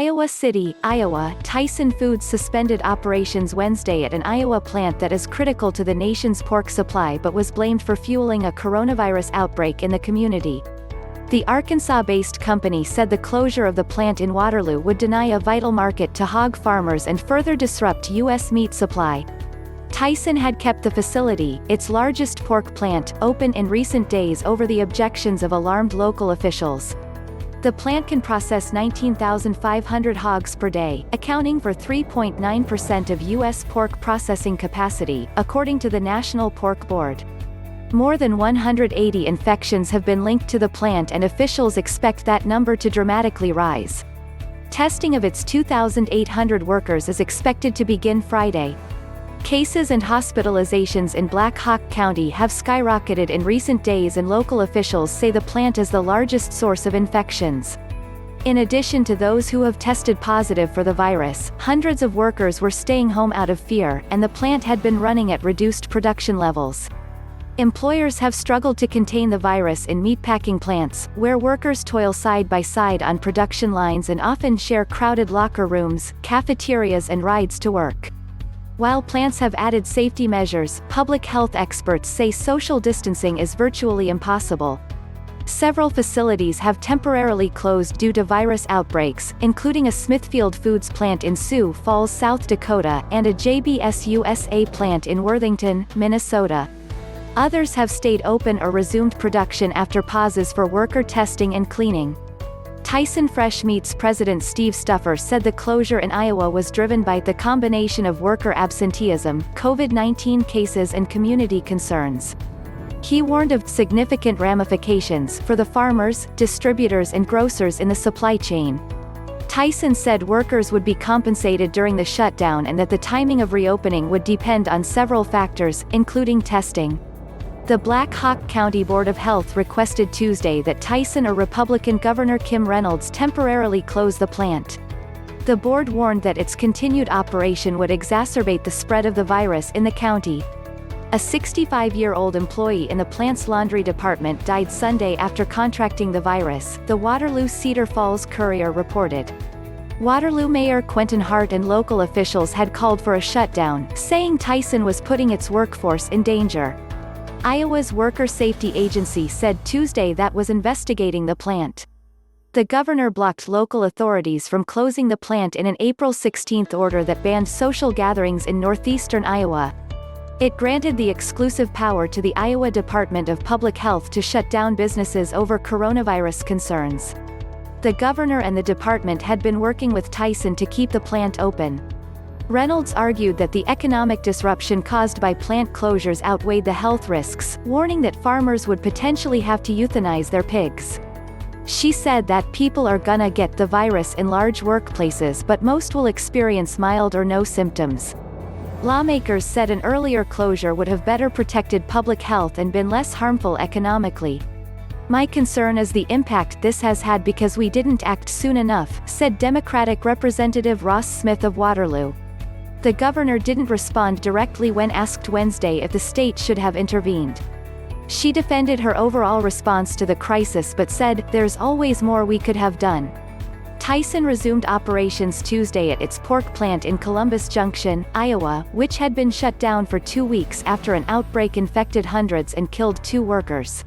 Iowa City, Iowa. Tyson Foods suspended operations Wednesday at an Iowa plant that is critical to the nation's pork supply but was blamed for fueling a coronavirus outbreak in the community. The Arkansas-based company said the closure of the plant in Waterloo would deny a vital market to hog farmers and further disrupt U.S. meat supply. Tyson had kept the facility, its largest pork plant, open in recent days over the objections of alarmed local officials. The plant can process 19,500 hogs per day, accounting for 3.9% of U.S. pork processing capacity, according to the National Pork Board. More than 180 infections have been linked to the plant and officials expect that number to dramatically rise. Testing of its 2,800 workers is expected to begin Friday. Cases and hospitalizations in Black Hawk County have skyrocketed in recent days and local officials say the plant is the largest source of infections. In addition to those who have tested positive for the virus, hundreds of workers were staying home out of fear, and the plant had been running at reduced production levels. Employers have struggled to contain the virus in meatpacking plants, where workers toil side by side on production lines and often share crowded locker rooms, cafeterias and rides to work. While plants have added safety measures, public health experts say social distancing is virtually impossible. Several facilities have temporarily closed due to virus outbreaks, including a Smithfield Foods plant in Sioux Falls, South Dakota, and a JBS USA plant in Worthington, Minnesota. Others have stayed open or resumed production after pauses for worker testing and cleaning. Tyson Fresh Meats president Steve Stuffer said the closure in Iowa was driven by the combination of worker absenteeism, COVID-19 cases and community concerns. He warned of significant ramifications for the farmers, distributors and grocers in the supply chain. Tyson said workers would be compensated during the shutdown and that the timing of reopening would depend on several factors, including testing. The Black Hawk County Board of Health requested Tuesday that Tyson or Republican Governor Kim Reynolds temporarily close the plant. The board warned that its continued operation would exacerbate the spread of the virus in the county. A 65-year-old employee in the plant's laundry department died Sunday after contracting the virus, the Waterloo Cedar Falls Courier reported. Waterloo Mayor Quentin Hart and local officials had called for a shutdown, saying Tyson was putting its workforce in danger. Iowa's Worker Safety Agency said Tuesday that was investigating the plant. The governor blocked local authorities from closing the plant in an April 16 order that banned social gatherings in northeastern Iowa. It granted the exclusive power to the Iowa Department of Public Health to shut down businesses over coronavirus concerns. The governor and the department had been working with Tyson to keep the plant open. Reynolds argued that the economic disruption caused by plant closures outweighed the health risks, warning that farmers would potentially have to euthanize their pigs. She said that people are gonna get the virus in large workplaces but most will experience mild or no symptoms. Lawmakers said an earlier closure would have better protected public health and been less harmful economically. "My concern is the impact this has had because we didn't act soon enough," said Democratic Representative Ross Smith of Waterloo. The governor didn't respond directly when asked Wednesday if the state should have intervened. She defended her overall response to the crisis but said, "There's always more we could have done." Tyson resumed operations Tuesday at its pork plant in Columbus Junction, Iowa, which had been shut down for 2 weeks after an outbreak infected hundreds and killed 2 workers.